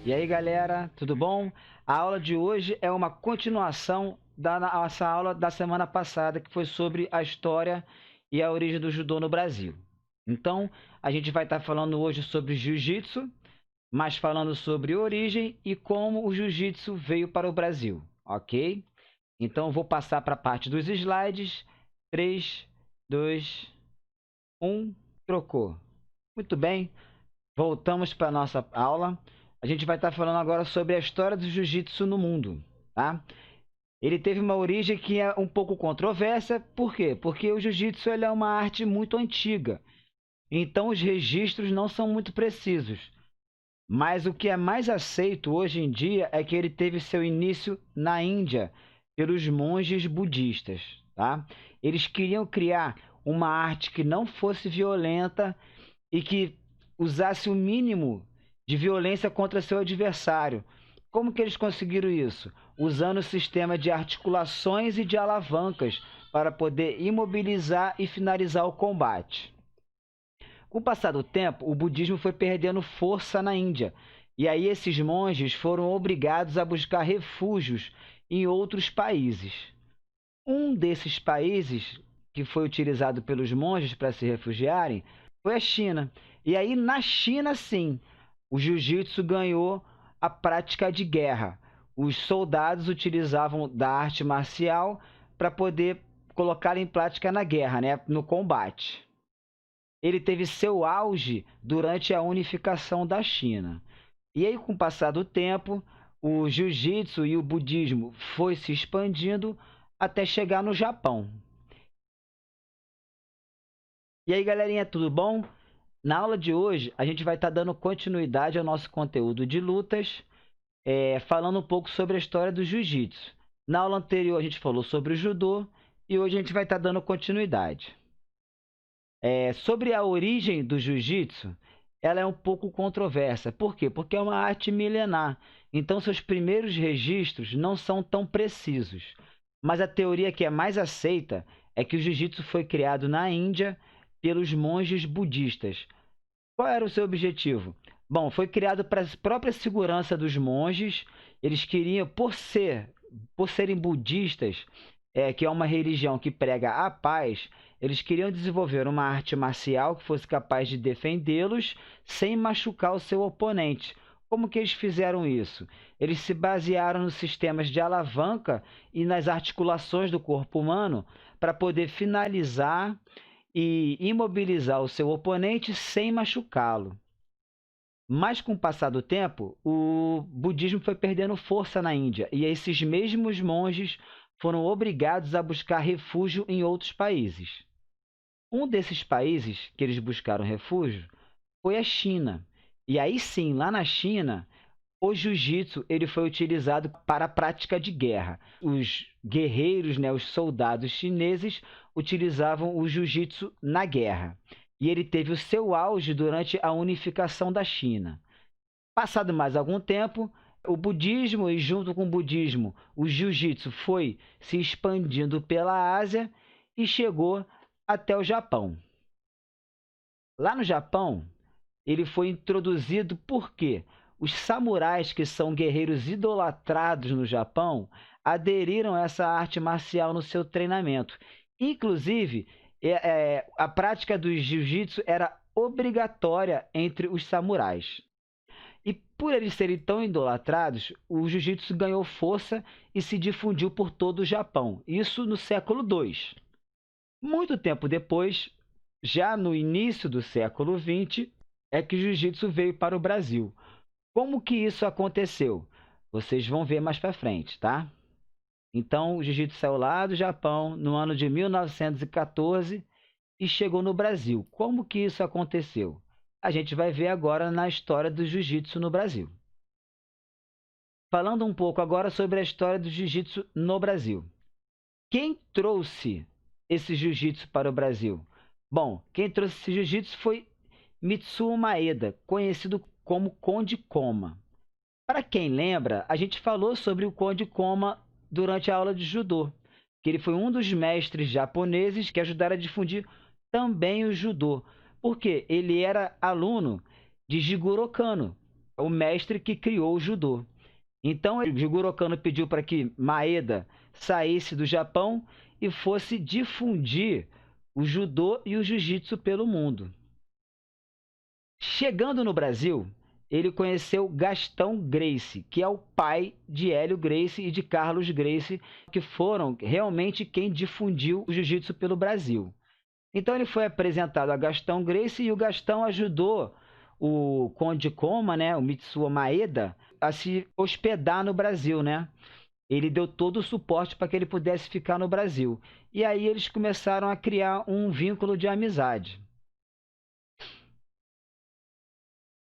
E aí galera, tudo bom? A aula de hoje é uma continuação da nossa aula da semana passada, que foi sobre a história e a origem do judô no Brasil. Então, a gente vai estar falando hoje sobre jiu-jitsu, mas falando sobre origem e como o jiu-jitsu veio para o Brasil, ok? Então, eu vou passar para a parte dos slides. 3, 2, 1, trocou. Muito bem. Voltamos para a nossa aula. A gente vai estar falando agora sobre a história do jiu-jitsu no mundo, tá? Ele teve uma origem que é um pouco controversa. Por quê? Porque o jiu-jitsu é uma arte muito antiga. Então os registros não são muito precisos. Mas o que é mais aceito hoje em dia é que ele teve seu início na Índia pelos monges budistas, tá? Eles queriam criar uma arte que não fosse violenta e que usasse o mínimo de violência contra seu adversário. Como que eles conseguiram isso? Usando o sistema de articulações e de alavancas para poder imobilizar e finalizar o combate. Com o passar do tempo, o budismo foi perdendo força na Índia, e aí esses monges foram obrigados a buscar refúgios em outros países. Um desses países que foi utilizado pelos monges para se refugiarem foi a China. E aí, na China, sim, o jiu-jitsu ganhou a prática de guerra. Os soldados utilizavam da arte marcial para poder colocar em prática na guerra, né? No combate. Ele teve seu auge durante a unificação da China. E aí, com o passar do tempo, o jiu-jitsu e o budismo foi se expandindo até chegar no Japão. E aí, galerinha, tudo bom? Na aula de hoje, a gente vai estar dando continuidade ao nosso conteúdo de lutas, falando um pouco sobre a história do jiu-jitsu. Na aula anterior, a gente falou sobre o judô e hoje a gente vai estar dando continuidade. Sobre a origem do jiu-jitsu, ela é um pouco controversa. Por quê? Porque é uma arte milenar. Então, seus primeiros registros não são tão precisos. Mas a teoria que é mais aceita é que o jiu-jitsu foi criado na Índia pelos monges budistas. Qual era o seu objetivo? Bom, foi criado para a própria segurança dos monges. Eles queriam, por serem budistas, que é uma religião que prega a paz, eles queriam desenvolver uma arte marcial que fosse capaz de defendê-los sem machucar o seu oponente. Como que eles fizeram isso? Eles se basearam nos sistemas de alavanca e nas articulações do corpo humano para poder finalizar e imobilizar o seu oponente sem machucá-lo. Mas com o passar do tempo, o budismo foi perdendo força na Índia e esses mesmos monges foram obrigados a buscar refúgio em outros países. Um desses países que eles buscaram refúgio foi a China. E aí sim, lá na China, o jiu-jitsu ele foi utilizado para a prática de guerra. Os guerreiros, né, os soldados chineses, utilizavam o jiu-jitsu na guerra. E ele teve o seu auge durante a unificação da China. Passado mais algum tempo, o budismo e junto com o budismo, o jiu-jitsu foi se expandindo pela Ásia e chegou até o Japão. Lá no Japão, ele foi introduzido porque os samurais, que são guerreiros idolatrados no Japão, aderiram a essa arte marcial no seu treinamento. Inclusive, a prática do jiu-jitsu era obrigatória entre os samurais. E por eles serem tão idolatrados, o jiu-jitsu ganhou força e se difundiu por todo o Japão. Isso no século II. Muito tempo depois, já no início do século XX, é que o jiu-jitsu veio para o Brasil. Como que isso aconteceu? Vocês vão ver mais para frente, tá? Então, o jiu-jitsu saiu lá do Japão no ano de 1914 e chegou no Brasil. Como que isso aconteceu? A gente vai ver agora na história do jiu-jitsu no Brasil. Falando um pouco agora sobre a história do jiu-jitsu no Brasil. Quem trouxe esse jiu-jitsu para o Brasil? Bom, quem trouxe esse jiu-jitsu foi Mitsuo Maeda, conhecido como Conde Koma. Para quem lembra, a gente falou sobre o Conde Koma durante a aula de judô, que ele foi um dos mestres japoneses que ajudaram a difundir também o judô, porque ele era aluno de Jigoro Kano. o mestre que criou o judô. Então, o Jigoro Kano pediu para que Maeda saísse do Japão e fosse difundir o judô e o jiu-jitsu pelo mundo. Chegando no Brasil, ele conheceu Gastão Gracie, que é o pai de Hélio Gracie e de Carlos Gracie, que foram realmente quem difundiu o jiu-jitsu pelo Brasil. Então ele foi apresentado a Gastão Gracie e o Gastão ajudou o Conde Koma, né, o Mitsuo Maeda, a se hospedar no Brasil, né? Ele deu todo o suporte para que ele pudesse ficar no Brasil. E aí eles começaram a criar um vínculo de amizade.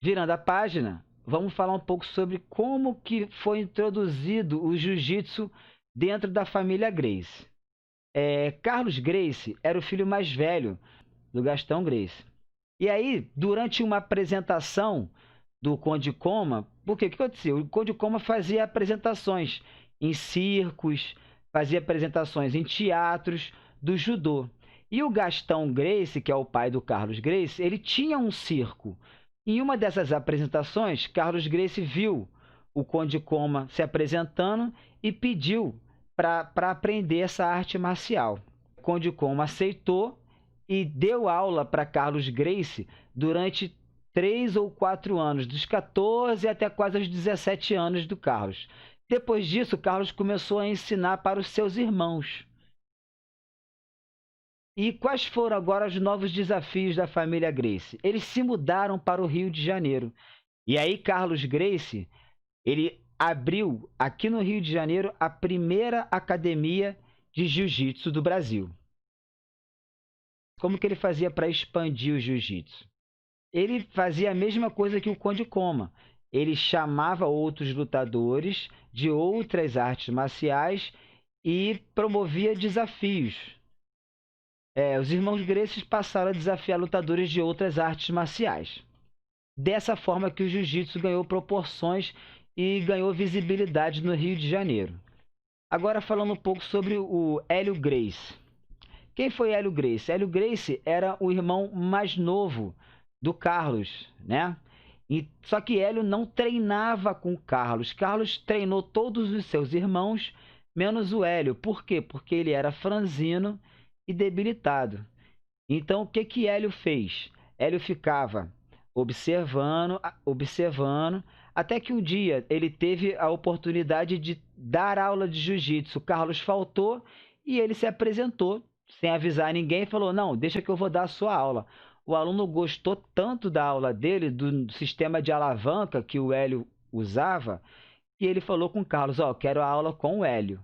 Virando a página, vamos falar um pouco sobre como que foi introduzido o jiu-jitsu dentro da família Gracie. Carlos Gracie era o filho mais velho do Gastão Gracie. E aí, durante uma apresentação do Conde Koma, porque o que aconteceu? O Conde Koma fazia apresentações em circos, fazia apresentações em teatros do judô. E o Gastão Gracie, que é o pai do Carlos Gracie, ele tinha um circo. Em uma dessas apresentações, Carlos Gracie viu o Conde Koma se apresentando e pediu para aprender essa arte marcial. O Conde Koma aceitou e deu aula para Carlos Gracie durante 3 ou 4 anos, dos 14 até quase os 17 anos do Carlos. Depois disso, Carlos começou a ensinar para os seus irmãos. E quais foram agora os novos desafios da família Gracie? Eles se mudaram para o Rio de Janeiro. E aí Carlos Gracie, ele abriu aqui no Rio de Janeiro a primeira academia de jiu-jitsu do Brasil. Como que ele fazia para expandir o jiu-jitsu? Ele fazia a mesma coisa que o Conde Koma. Ele chamava outros lutadores de outras artes marciais e promovia desafios. Os irmãos Gracie passaram a desafiar lutadores de outras artes marciais. Dessa forma que o jiu-jitsu ganhou proporções e ganhou visibilidade no Rio de Janeiro. Agora falando um pouco sobre o Hélio Gracie. Quem foi Hélio Gracie? Hélio Gracie era o irmão mais novo do Carlos, né? Só que Hélio não treinava com Carlos. Carlos treinou todos os seus irmãos, menos o Hélio. Por quê? Porque ele era franzino e debilitado. Então, o que Hélio fez? Hélio ficava observando, até que um dia ele teve a oportunidade de dar aula de jiu-jitsu. Carlos faltou e ele se apresentou sem avisar ninguém e falou: não, deixa que eu vou dar a sua aula. O aluno gostou tanto da aula dele, do sistema de alavanca que o Hélio usava, que ele falou com o Carlos: quero a aula com o Hélio.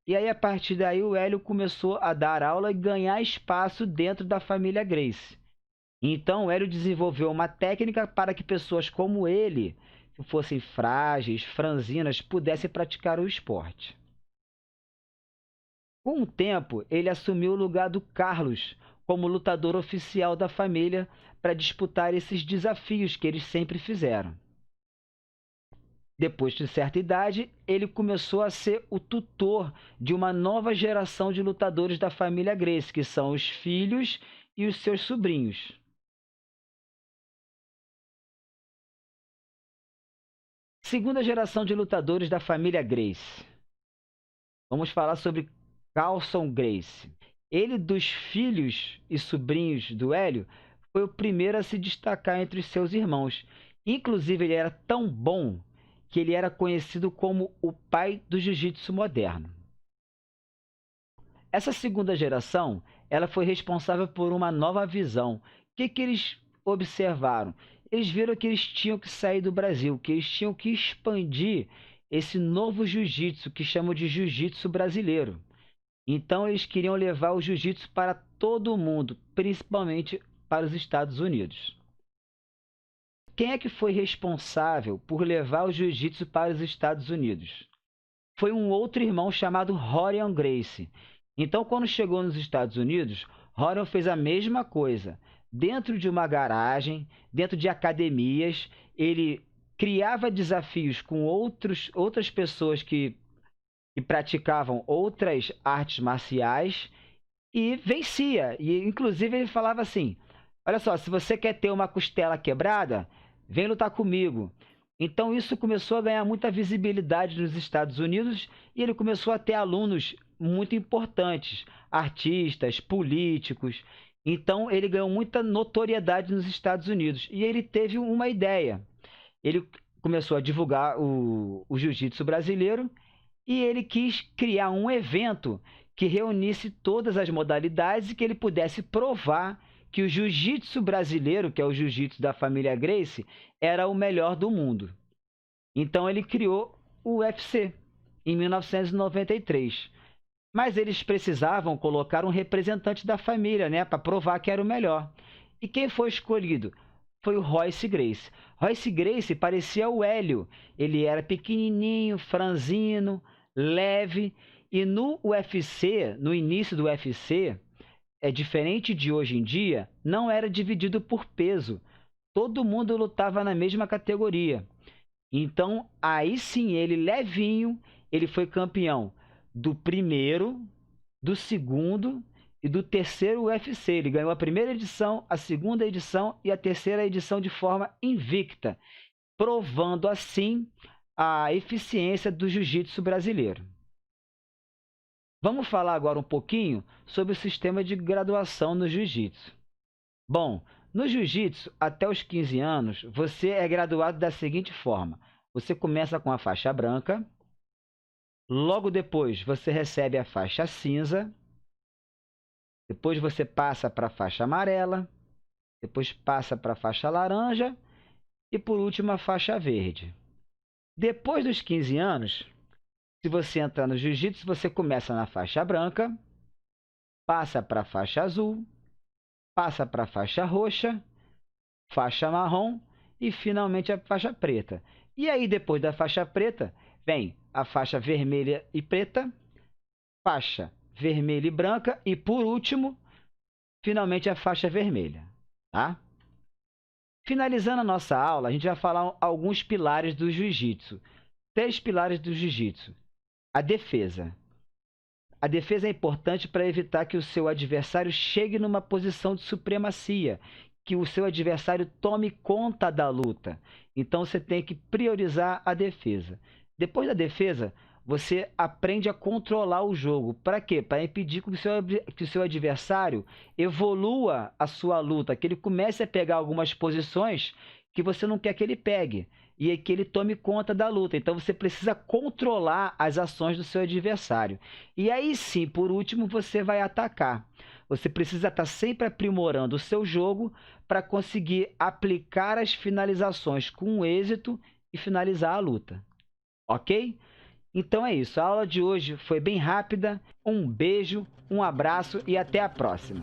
E aí, a partir daí, o Hélio começou a dar aula e ganhar espaço dentro da família Gracie. Então, o Hélio desenvolveu uma técnica para que pessoas como ele, que fossem frágeis, franzinas, pudessem praticar o esporte. Com o tempo, ele assumiu o lugar do Carlos como lutador oficial da família para disputar esses desafios que eles sempre fizeram. Depois de certa idade, ele começou a ser o tutor de uma nova geração de lutadores da família Gracie, que são os filhos e os seus sobrinhos. Segunda geração de lutadores da família Gracie. Vamos falar sobre Carlson Gracie. Ele, dos filhos e sobrinhos do Hélio, foi o primeiro a se destacar entre os seus irmãos. Inclusive, ele era tão bom que ele era conhecido como o pai do jiu-jitsu moderno. Essa segunda geração, ela foi responsável por uma nova visão. O que eles observaram? Eles viram que eles tinham que sair do Brasil, que eles tinham que expandir esse novo jiu-jitsu, que chamam de jiu-jitsu brasileiro. Então, eles queriam levar o jiu-jitsu para todo o mundo, principalmente para os Estados Unidos. Quem é que foi responsável por levar o jiu-jitsu para os Estados Unidos? Foi um outro irmão chamado Rorion Gracie. Então, quando chegou nos Estados Unidos, Rorion fez a mesma coisa. Dentro de uma garagem, dentro de academias, ele criava desafios com outras pessoas que praticavam outras artes marciais e vencia. E, inclusive, ele falava assim: olha só, se você quer ter uma costela quebrada, vem lutar comigo. Então isso começou a ganhar muita visibilidade nos Estados Unidos e ele começou a ter alunos muito importantes, artistas, políticos. Então ele ganhou muita notoriedade nos Estados Unidos e ele teve uma ideia. Ele começou a divulgar o jiu-jitsu brasileiro e ele quis criar um evento que reunisse todas as modalidades e que ele pudesse provar que o jiu-jitsu brasileiro, que é o jiu-jitsu da família Gracie, era o melhor do mundo. Então ele criou o UFC em 1993. Mas eles precisavam colocar um representante da família, né, para provar que era o melhor. E quem foi escolhido? Foi o Royce Gracie. Royce Gracie parecia o Hélio. Ele era pequenininho, franzino, leve. E no UFC, no início do UFC, é diferente de hoje em dia, não era dividido por peso. Todo mundo lutava na mesma categoria. Então, aí sim, ele levinho, ele foi campeão do primeiro, do segundo e do terceiro UFC. Ele ganhou a primeira edição, a segunda edição e a terceira edição de forma invicta, provando assim a eficiência do jiu-jitsu brasileiro. Vamos falar agora um pouquinho sobre o sistema de graduação no jiu-jitsu. Bom, no jiu-jitsu, até os 15 anos, você é graduado da seguinte forma. Você começa com a faixa branca, logo depois você recebe a faixa cinza, depois você passa para a faixa amarela, depois passa para a faixa laranja e por último a faixa verde. Depois dos 15 anos, se você entrar no jiu-jitsu, você começa na faixa branca, passa para a faixa azul, passa para a faixa roxa, faixa marrom e finalmente a faixa preta. E aí depois da faixa preta, vem a faixa vermelha e preta, faixa vermelha e branca e por último, finalmente a faixa vermelha, tá? Finalizando a nossa aula, a gente vai falar alguns pilares do jiu-jitsu. 3 pilares do jiu-jitsu. A defesa. A defesa é importante para evitar que o seu adversário chegue numa posição de supremacia, que o seu adversário tome conta da luta. Então você tem que priorizar a defesa. Depois da defesa, você aprende a controlar o jogo. Para quê? Para impedir que o seu adversário evolua a sua luta, que ele comece a pegar algumas posições que você não quer que ele pegue e que ele tome conta da luta. Então você precisa controlar as ações do seu adversário. E aí sim, por último, você vai atacar. Você precisa estar sempre aprimorando o seu jogo para conseguir aplicar as finalizações com êxito e finalizar a luta. Ok? Então é isso. A aula de hoje foi bem rápida. Um beijo, um abraço e até a próxima.